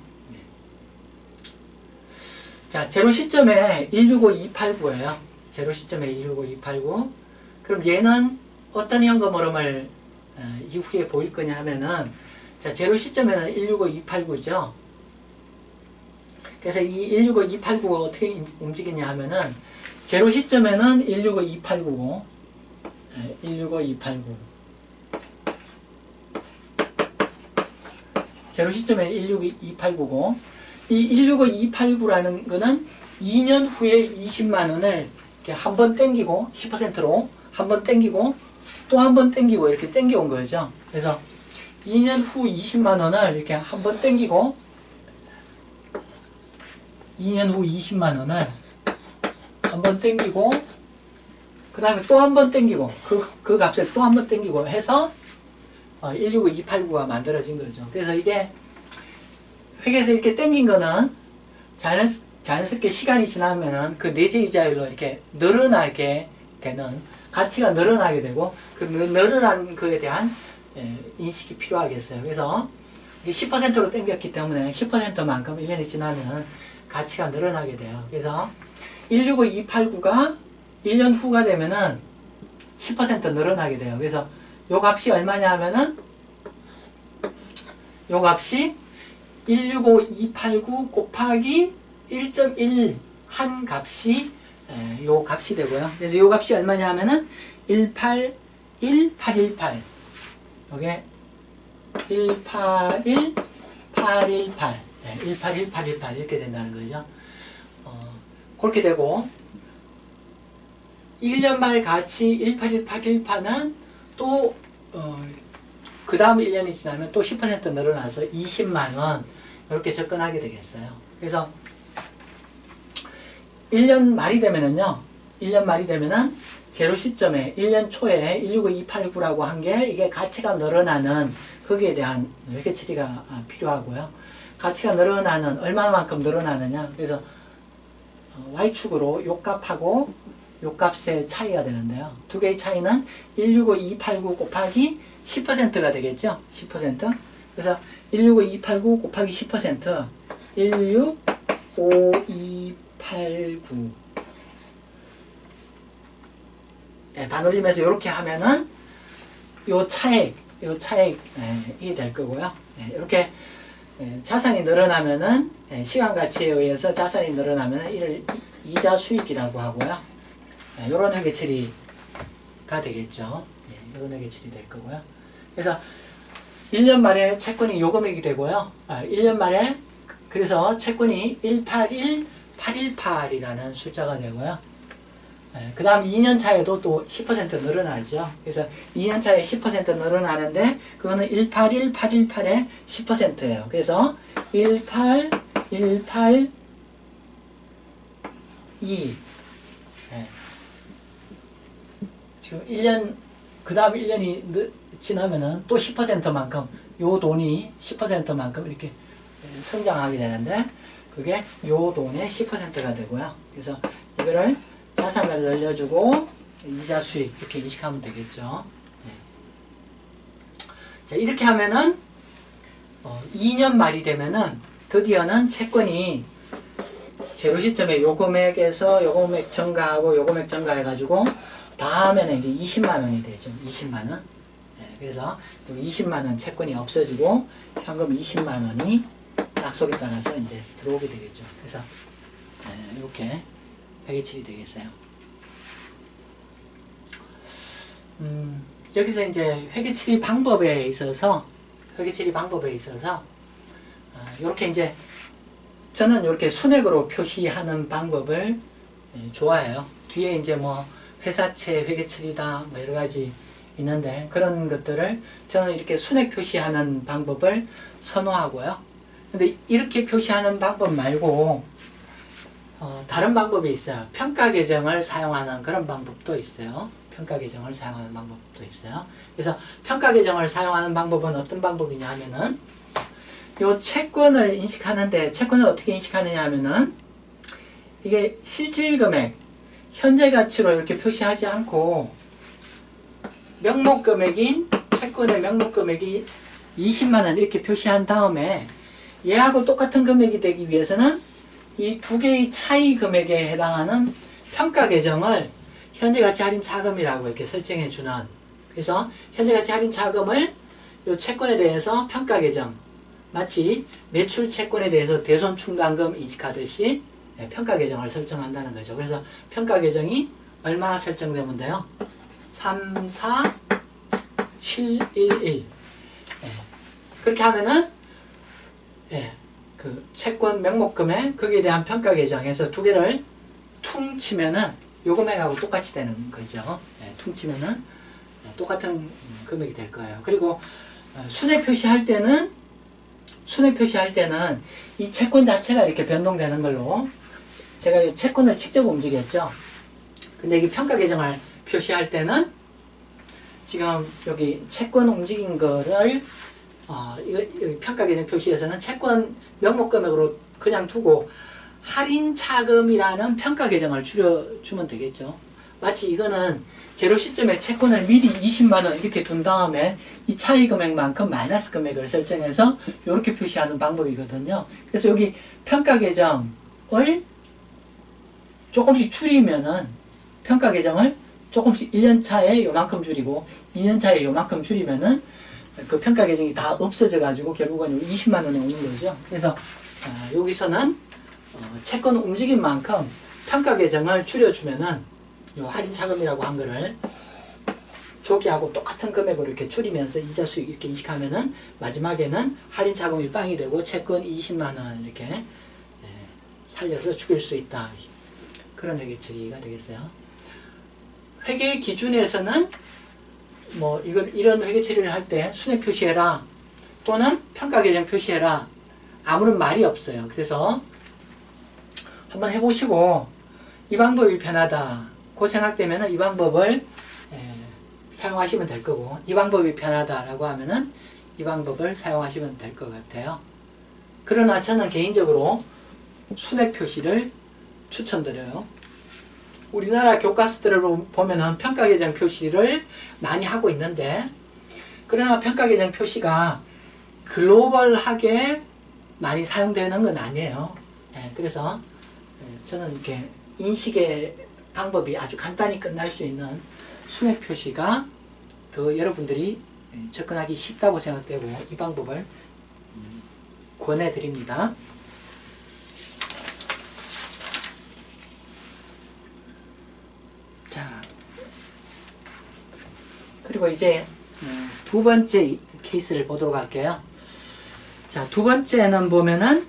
자, 제로 시점에 165289예요. 제로 시점에 165289. 그럼 얘는 어떤 현금 흐름을 이후에 보일 거냐 하면은, 자, 제로 시점에는 165289죠. 그래서 이 165289가 어떻게 움직이냐 하면은, 제로 시점에는 165289고, 165289. 제로 시점에 165289고, 이 165289라는 거는 2년 후에 20만 원을 이렇게 한 번 땡기고 10%로 한 번 땡기고 또 한 번 땡기고 이렇게 땡겨온 거죠. 그래서 2년 후 20만 원을 이렇게 한 번 땡기고 2년 후 20만 원을 한 번 땡기고 그 다음에 또 한 번 땡기고 그 값을 또 한 번 땡기고 해서 165289가 만들어진 거죠. 그래서 이게 회계에서 이렇게 땡긴 거는 자연스럽게 시간이 지나면은 그 내재 이자율로 이렇게 늘어나게 되는 가치가 늘어나게 되고 그 늘어난 거에 대한 인식이 필요하겠어요. 그래서 10%로 땡겼기 때문에 10%만큼 1년이 지나면 가치가 늘어나게 돼요. 그래서 165289가 1년 후가 되면은 10% 늘어나게 돼요. 그래서 요 값이 얼마냐 하면은 요 값이 165289 곱하기 1.1 한 값이 요 값이 되고요. 그래서 요 값이 얼마냐 하면은 181818 요게 181818 181818 이렇게 된다는 거죠. 그렇게 되고 1년 말 가치 181818은 또 그 다음 1년이 지나면 또 10% 늘어나서 20만원 이렇게 접근하게 되겠어요. 그래서 1년 말이 되면은요 1년 말이 되면은 제로 시점에 1년 초에 165289라고 한 게 이게 가치가 늘어나는 거기에 대한 회계 처리가 필요하고요. 가치가 늘어나는 얼마만큼 늘어나느냐 그래서 Y축으로 요 값하고 요 값의 차이가 되는데요. 두 개의 차이는 165289 곱하기 10%가 되겠죠. 10%. 그래서 165289 곱하기 10% 165289 반올림해서 이렇게 하면은 요 차액이 될 거고요. 이렇게 자산이 늘어나면은 시간 가치에 의해서 자산이 늘어나면은 이를 이자 수익이라고 하고요. 요런 회계 처리가 되겠죠. 요런 회계 처리 될 거고요. 그래서 1년 말에 채권이 요 금액이 되고요. 1년 말에 그래서 채권이 181818이라는 숫자가 되고요. 그 다음 2년 차에도 또 10% 늘어나죠. 그래서 2년 차에 10% 늘어나는데 그거는 181818의 10%예요. 그래서 18182 지금 1년 그 다음 1년이 지나면은 또 10%만큼 요 돈이 10%만큼 이렇게 성장하게 되는데 그게 요 돈의 10%가 되고요. 그래서 이거를 자산을 늘려주고 이자 수익 이렇게 인식하면 되겠죠. 자, 이렇게 하면은 2년 말이 되면은 드디어는 채권이 제로 시점에 요 금액에서 요 금액 증가하고 요 금액 증가해가지고 다음에는 이제 20만원이 되죠. 20만원. 그래서 20만원 채권이 없어지고 현금 20만원이 약속에 따라서 이제 들어오게 되겠죠. 그래서 이렇게 회계처리 되겠어요. 여기서 이제 회계처리 방법에 있어서 이렇게 이제 저는 이렇게 순액으로 표시하는 방법을 좋아해요. 뒤에 이제 뭐 회사채 회계처리다 뭐 여러 가지 있는데 그런 것들을 저는 이렇게 순액 표시하는 방법을 선호하고요. 근데 이렇게 표시하는 방법 말고 다른 방법이 있어요. 평가 계정을 사용하는 그런 방법도 있어요. 평가 계정을 사용하는 방법도 있어요. 그래서 평가 계정을 사용하는 방법은 어떤 방법이냐 하면은 요 채권을 인식하는데 채권을 어떻게 인식하느냐 하면은 이게 실질 금액 현재 가치로 이렇게 표시하지 않고 명목 금액인 채권의 명목 금액이 20만원 이렇게 표시한 다음에 얘하고 똑같은 금액이 되기 위해서는 이 두 개의 차이 금액에 해당하는 평가 계정을 현재 가치 할인 자금이라고 이렇게 설정해 주는 그래서 현재 가치 할인 자금을 이 채권에 대해서 평가 계정 마치 매출 채권에 대해서 대손 충당금 인식하듯이 평가 계정을 설정한다는 거죠. 그래서 평가 계정이 얼마 설정되면 돼요? 34711 그렇게 하면은 그 채권 명목금액 거기에 대한 평가 계정에서 두 개를 퉁치면은 요 금액하고 똑같이 되는 거죠. 예, 퉁치면은 똑같은 금액이 될 거예요. 그리고 순액 표시할 때는 이 채권 자체가 이렇게 변동되는 걸로 제가 이 채권을 직접 움직였죠. 근데 이 평가 계정을 표시할 때는 지금 여기 채권 움직인 거를 여기 평가 계정 표시에서는 채권 명목 금액으로 그냥 두고 할인 차금이라는 평가 계정을 줄여주면 되겠죠. 마치 이거는 제로 시점에 채권을 미리 20만원 이렇게 둔 다음에 이 차이 금액만큼 마이너스 금액을 설정해서 이렇게 표시하는 방법이거든요. 그래서 여기 평가 계정을 조금씩 줄이면은 평가 계정을 조금씩 1년 차에 요만큼 줄이고 2년 차에 요만큼 줄이면은 그 평가 계정이 다 없어져 가지고 결국은 20만원에 오는 거죠. 그래서 여기서는 채권 움직인 만큼 평가 계정을 줄여주면은 요 할인 차금이라고 한 거를 조기하고 똑같은 금액으로 이렇게 줄이면서 이자 수익 이렇게 인식하면은 마지막에는 할인 차금이 빵이 되고 채권 20만원 이렇게 살려서 죽일 수 있다. 그런 회계 처리가 되겠어요. 회계 기준에서는 뭐 이런 회계 처리를 할 때 순액 표시해라 또는 평가 계정 표시해라 아무런 말이 없어요. 그래서 한번 해보시고 이 방법이 편하다고 생각되면은 이 방법을 사용하시면 될 거고, 이 방법이 편하다라고 하면은 이 방법을 사용하시면 될 것 같아요. 그러나 저는 개인적으로 순액 표시를 추천드려요. 우리나라 교과서들을 보면은 평가 계정 표시를 많이 하고 있는데, 그러나 평가 계정 표시가 글로벌하게 많이 사용되는 건 아니에요. 그래서 저는 이렇게 인식의 방법이 아주 간단히 끝날 수 있는 순액 표시가 더 여러분들이 접근하기 쉽다고 생각되고 이 방법을 권해드립니다. 자, 그리고 이제 두 번째 케이스를 보도록 할게요. 자, 두 번째는 보면은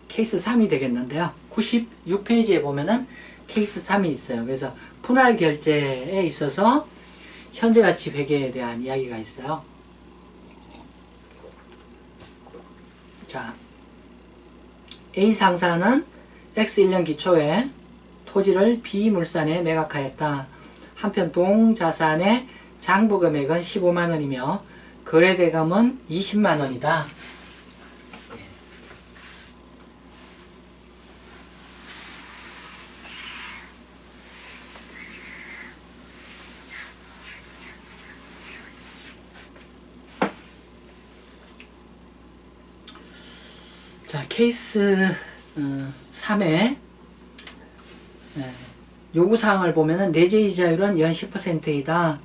케이스 3이 되겠는데요. 96페이지에 보면은 케이스 3이 있어요. 그래서 분할 결제에 있어서 현재가치 회계에 대한 이야기가 있어요. 자, A 상사는 X1년 기초에 토지를 B물산에 매각하였다. 한편 동자산의 장부금액은 15만원이며 거래대금은 20만원이다. 자, 케이스 3의 요구사항을 보면은 내재이자율은 연 10%이다.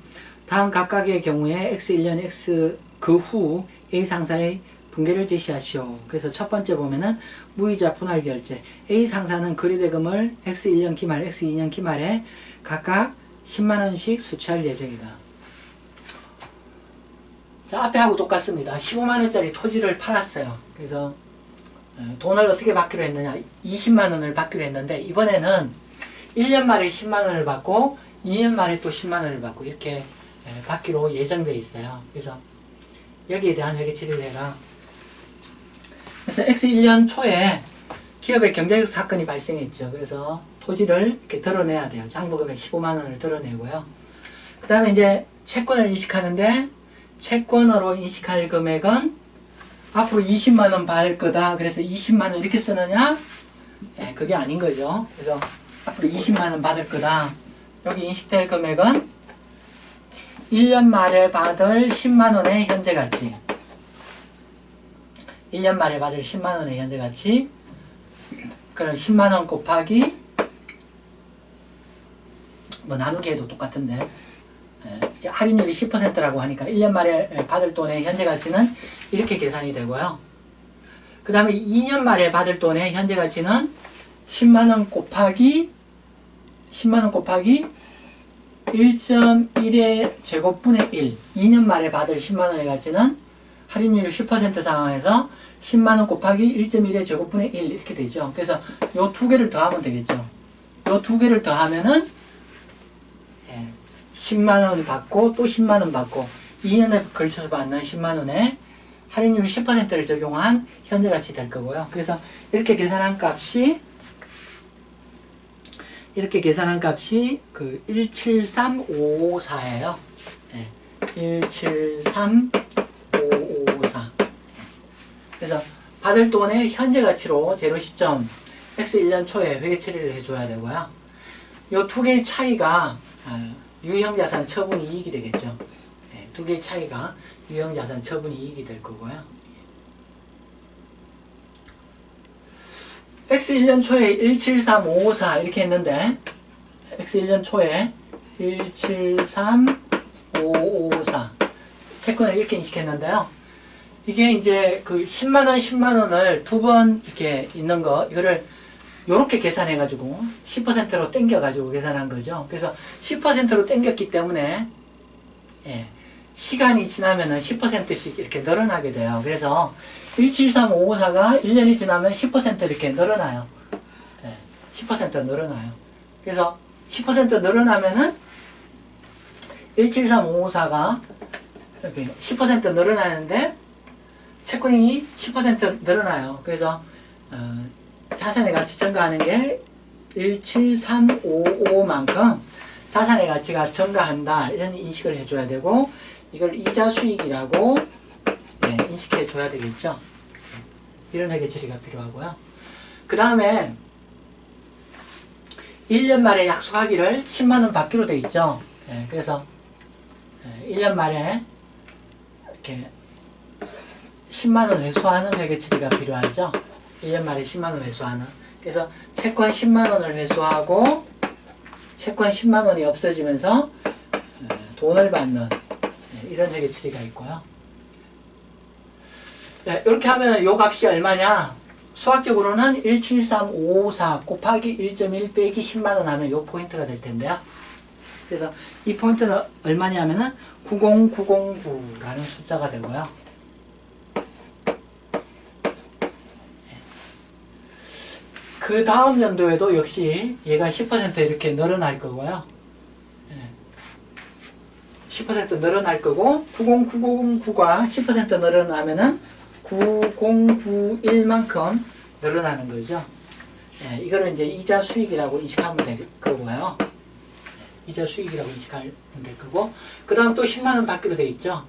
다음 각각의 경우에 X1년 X 그 후 A 상사의 분계를 제시하시오. 그래서 첫 번째 보면은 무이자 분할 결제. A 상사는 거래대금을 X1년 기말, X2년 기말에 각각 10만원씩 수취할 예정이다. 자, 앞에 하고 똑같습니다. 15만원짜리 토지를 팔았어요. 그래서 돈을 어떻게 받기로 했느냐, 20만원을 받기로 했는데 이번에는 1년 말에 10만원을 받고 2년 말에 또 10만원을 받고 이렇게 받기로 예정되어 있어요. 그래서 여기에 대한 회계 처리를 해라. 그래서 X1년 초에 기업의 경제적 사건이 발생했죠. 그래서 토지를 이렇게 드러내야 돼요. 장부금액 15만원을 드러내고요. 그 다음에 이제 채권을 인식하는데 채권으로 인식할 금액은 앞으로 20만원 받을 거다. 그래서 20만원 이렇게 쓰느냐? 그게 아닌 거죠. 그래서 앞으로 20만원 받을 거다. 여기 인식될 금액은 1년 말에 받을 10만원의 현재가치. 1년 말에 받을 10만원의 현재가치. 그럼 10만원 곱하기 뭐 나누기 해도 똑같은데 할인율이 10%라고 하니까 1년 말에 받을 돈의 현재가치는 이렇게 계산이 되고요. 그 다음에 2년 말에 받을 돈의 현재가치는 10만원 곱하기 1.1의 제곱분의 1. 2년 말에 받을 10만원의 가치는 할인율 10% 상황에서 10만원 곱하기 1.1의 제곱분의 1 이렇게 되죠. 그래서 요 두 개를 더하면 되겠죠. 요 두 개를 더하면은 10만원 받고 또 10만원 받고 2년에 걸쳐서 받는 10만원에 할인율 10%를 적용한 현재가치 될 거고요. 그래서 이렇게 계산한 값이 그 173554예요. 173554. 그래서 받을 돈의 현재 가치로 제로 시점 X 1년 초에 회계 처리를 해줘야 되고요. 이 두 개의 차이가 유형자산 처분 이익이 되겠죠. 두 개의 차이가 유형자산 처분 이익이 될 거고요. X 1년 초에 173554 이렇게 했는데 X 1년 초에 173554 채권을 이렇게 인식했는데요. 이게 이제 그 10만원, 10만원을 두 번 이렇게 있는 거, 이거를 요렇게 계산해가지고 10%로 땡겨가지고 계산한 거죠. 그래서 10%로 땡겼기 때문에, 시간이 지나면은 10%씩 이렇게 늘어나게 돼요. 그래서 173554가 1년이 지나면 10% 이렇게 늘어나요. 10% 늘어나요. 그래서 10% 늘어나면은 173554가 이렇게 10% 늘어나는데 채권이 10% 늘어나요. 그래서 자산의 가치 증가하는 게 17355만큼 자산의 가치가 증가한다 이런 인식을 해줘야 되고 이걸 이자 수익이라고 인식해 줘야 되겠죠. 이런 회계 처리가 필요하고요. 그 다음에 1년 말에 약속하기를 10만원 받기로 돼 있죠. 그래서 1년 말에 이렇게 10만원 회수하는 회계 처리가 필요하죠. 1년 말에 10만원 회수하는. 그래서 채권 10만원을 회수하고 채권 10만원이 없어지면서 돈을 받는 이런 회계 처리가 있고요. 이렇게 하면 요 값이 얼마냐? 수학적으로는 17354 곱하기 1.1 빼기 10만원 하면 요 포인트가 될 텐데요. 그래서 이 포인트는 얼마냐면은 90909라는 숫자가 되고요. 그 다음 연도에도 역시 얘가 10% 이렇게 늘어날 거고요. 10% 늘어날 거고 90909가 10% 늘어나면은 9091만큼 늘어나는 거죠. 이거를 이제 이자 수익이라고 인식하면 될 거고요. 이자 수익이라고 인식하면 될 거고 그 다음 또 10만원 받기로 돼 있죠.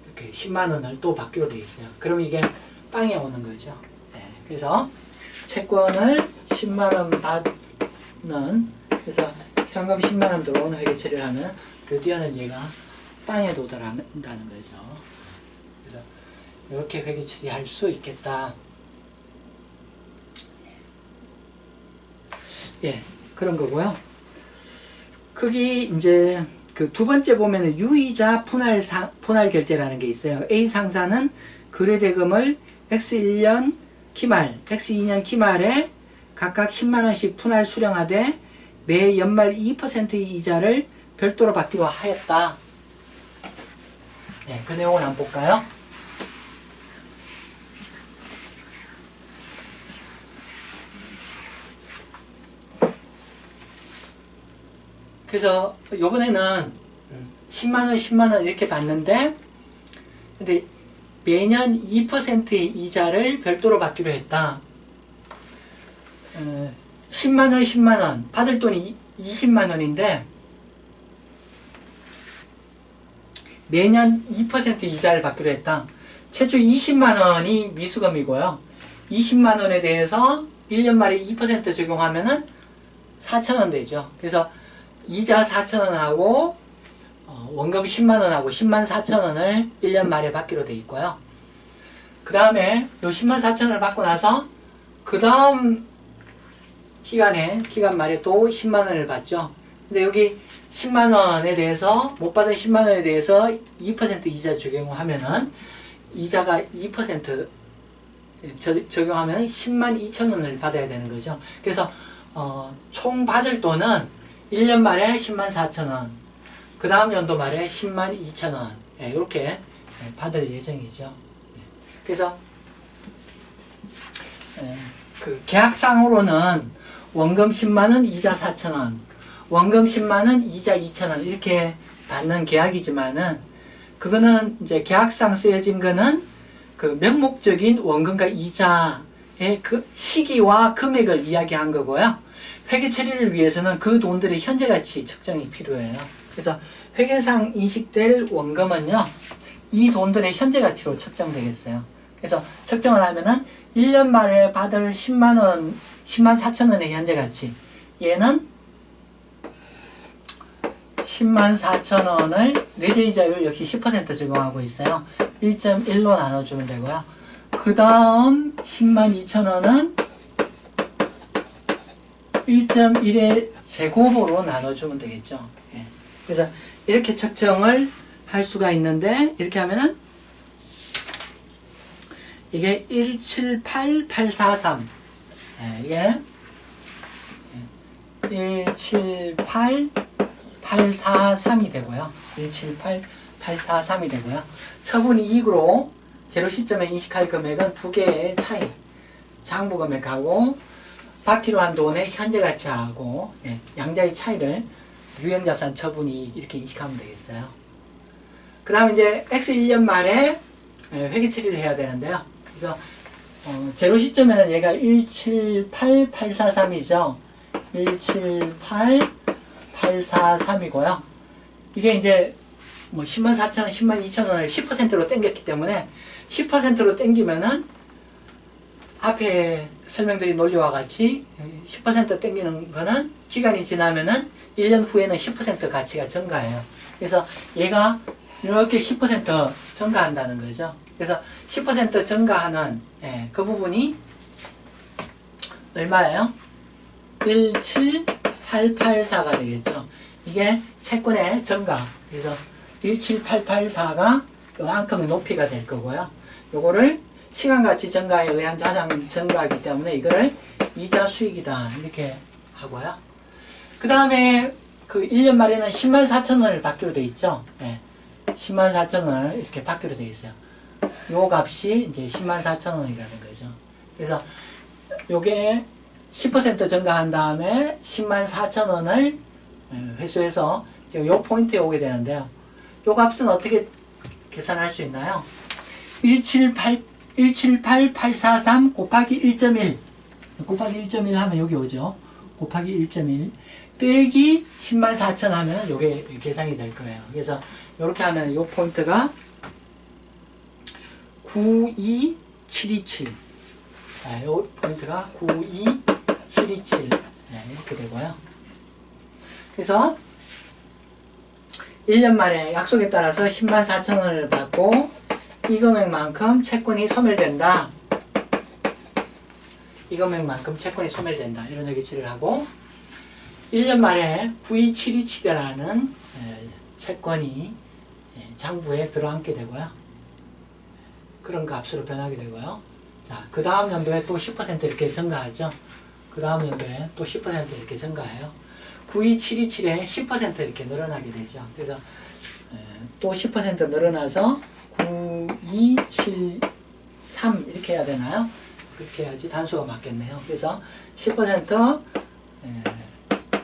이렇게 10만원을 또 받기로 돼 있어요. 그럼 이게 빵에 오는 거죠. 그래서 채권을 10만원 받는 그래서 현금 10만원 들어오는 회계 처리를 하면 드디어는 얘가 빵에 도달한다는 거죠. 그래서 이렇게 회계 처리할 수 있겠다. 그런 거고요. 거기 이제 그 두 번째 보면은 유이자 분할 결제라는 게 있어요. A 상사는 거래대금을 X1년 기말, X2년 기말에 각각 10만원씩 분할 수령하되 매 연말 2%의 이자를 별도로 받기로 하였다. 그 내용을 한번 볼까요? 그래서 요번에는 10만원, 10만원 이렇게 받는데 근데 매년 2%의 이자를 별도로 받기로 했다. 10만원, 10만원 받을 돈이 20만원인데 매년 2% 이자를 받기로 했다. 최초 20만원이 미수금이고요. 20만원에 대해서 1년 말에 2% 적용하면은 4천원 되죠. 그래서 이자 4천원하고 원금 10만원하고 10만 4천원을 1년 말에 받기로 돼 있고요. 그 다음에 요 10만 4천원을 받고 나서 그 다음 기간 말에 또 10만원을 받죠. 근데 여기 10만원에 대해서 못 받은 10만원에 대해서 2% 이자 적용하면은 이자가 2% 적용하면 10만 2천원을 받아야 되는 거죠. 그래서 총 받을 돈은 1년 말에 10만 4천원 그 다음 연도 말에 10만 2천원 이렇게 받을 예정이죠. 그래서 그 계약상으로는 원금 10만원, 이자 4천원, 원금 10만원, 이자 2천원 이렇게 받는 계약이지만은 그거는 이제 계약상 쓰여진 거는 그 명목적인 원금과 이자의 그 시기와 금액을 이야기한 거고요. 회계 처리를 위해서는 그 돈들의 현재가치 측정이 필요해요. 그래서 회계상 인식될 원금은요, 이 돈들의 현재가치로 측정되겠어요. 그래서 측정을 하면은 1년 말에 받을 10만 4천원의 현재가치, 얘는 10만 4천원을 내재이자율 역시 10% 적용하고 있어요. 1.1로 나눠주면 되고요. 그 다음 10만 2천원은 1.1의 제곱으로 나눠주면 되겠죠. 예. 그래서 이렇게 측정을 할 수가 있는데, 이렇게 하면은 이게 178843, 이게 178843이 되고요. 178843이 되고요. 처분 이익으로 제로 시점에 인식할 금액은 두 개의 차이, 장부 금액하고 받기로 한 돈의 현재 가치하고 양자의 차이를 유형자산 처분 이익 이렇게 인식하면 되겠어요. 그 다음에 이제 X 1년 말에 회계 처리를 해야 되는데요. 그래서 제로 시점에는 얘가 178843이죠. 178843이고요. 이게 이제 뭐 10만 4천원, 10만 2천원을 10%로 땡겼기 때문에 10%로 땡기면은 앞에 설명드린 논리와 같이 10% 땡기는 거는 기간이 지나면은 1년 후에는 10% 가치가 증가해요. 그래서 얘가 이렇게 10% 증가한다는 거죠. 그래서 10% 증가하는 그 부분이 얼마예요? 17884가 되겠죠. 이게 채권의 증가. 그래서 17884가 요만큼의 높이가 될 거고요. 요거를 시간가치 증가에 의한 자산 증가이기 때문에 이거를 이자 수익이다 이렇게 하고요. 그 다음에 그 1년 말에는 10만 4천원을 받기로 돼 있죠. 10만 4천원을 이렇게 받기로 돼 있어요. 요 값이 이제 10만 4천원이라는 거죠. 그래서 요게 10% 증가한 다음에 10만 4천원을 회수해서 지금 요 포인트에 오게 되는데요. 요 값은 어떻게 계산할 수 있나요? 178843 곱하기 1.1 곱하기 1.1 하면 여기 오죠. 곱하기 1.1 빼기 10만 4천 하면 요게 계산이 될 거예요. 그래서 이렇게 하면 요 포인트가 92727 요 포인트가 92727 이렇게 되고요. 그래서 1년 만에 약속에 따라서 10만 4천원을 받고 이 금액만큼 채권이 소멸된다. 이 금액만큼 채권이 소멸된다. 이런 얘기치를 하고 1년 만에 92727이라는 채권이 장부에 들어앉게 되고요. 그런 값으로 변하게 되고요. 자, 그 다음 연도에 또 10% 이렇게 증가하죠. 그 다음 연도에 또 10% 이렇게 증가해요. 92727에 10% 이렇게 늘어나게 되죠. 그래서 또 10% 늘어나서 9273 이렇게 해야 되나요? 그렇게 해야지 단수가 맞겠네요. 그래서 10%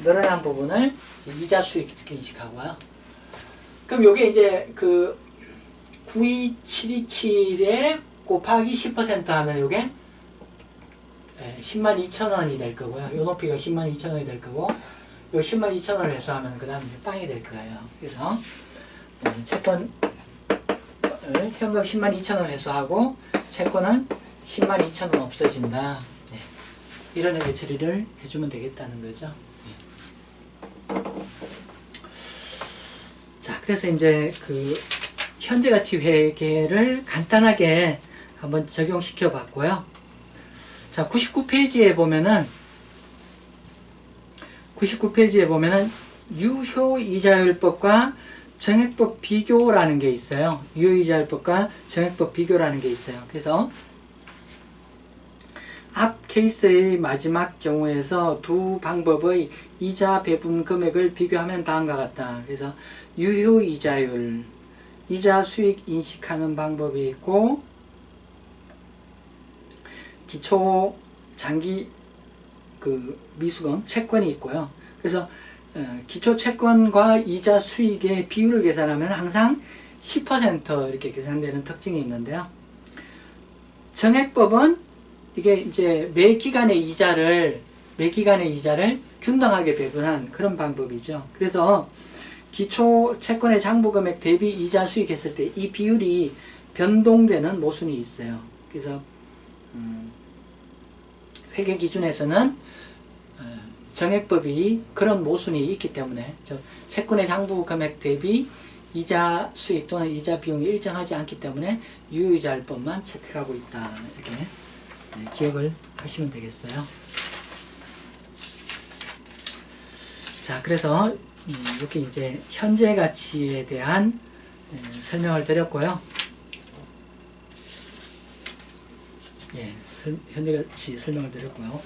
늘어난 부분을 이자 수익 이렇게 인식하고요. 그럼 요게 이제 그 92727에 곱하기 10% 하면 요게 10만 2천원이 될 거고요. 요 높이가 10만 2천원이 될 거고 요 10만 2천원을 해소하면 그 다음에 빵이 될 거예요. 그래서 채권 현금 10만 2천원 회수하고 채권은 10만 2천원 없어진다. 이런 회계 처리를 해주면 되겠다는 거죠. 자, 그래서 이제 그 현재가치 회계를 간단하게 한번 적용시켜 봤고요. 자, 99페이지에 보면은 유효이자율법과 정액법 비교라는 게 있어요. 유효이자율법과 정액법 비교라는 게 있어요. 그래서 앞 케이스의 마지막 경우에서 두 방법의 이자 배분 금액을 비교하면 다음과 같다. 그래서 유효이자율 이자 수익 인식하는 방법이 있고, 기초 장기 그 미수금 채권이 있고요. 그래서 기초 채권과 이자 수익의 비율을 계산하면 항상 10% 이렇게 계산되는 특징이 있는데요. 정액법은 이게 이제 매 기간의 이자를 균등하게 배분한 그런 방법이죠. 그래서 기초 채권의 장부 금액 대비 이자 수익 했을 때 이 비율이 변동되는 모순이 있어요. 그래서 회계 기준에서는 정액법이 그런 모순이 있기 때문에 채권의 장부 금액 대비 이자 수익 또는 이자 비용이 일정하지 않기 때문에 유효이자율법만 채택하고 있다. 이렇게 기억을 하시면 되겠어요. 자, 그래서 이렇게 이제 현재 가치에 대한 설명을 드렸고요. 예, 현재 가치 설명을 드렸고요.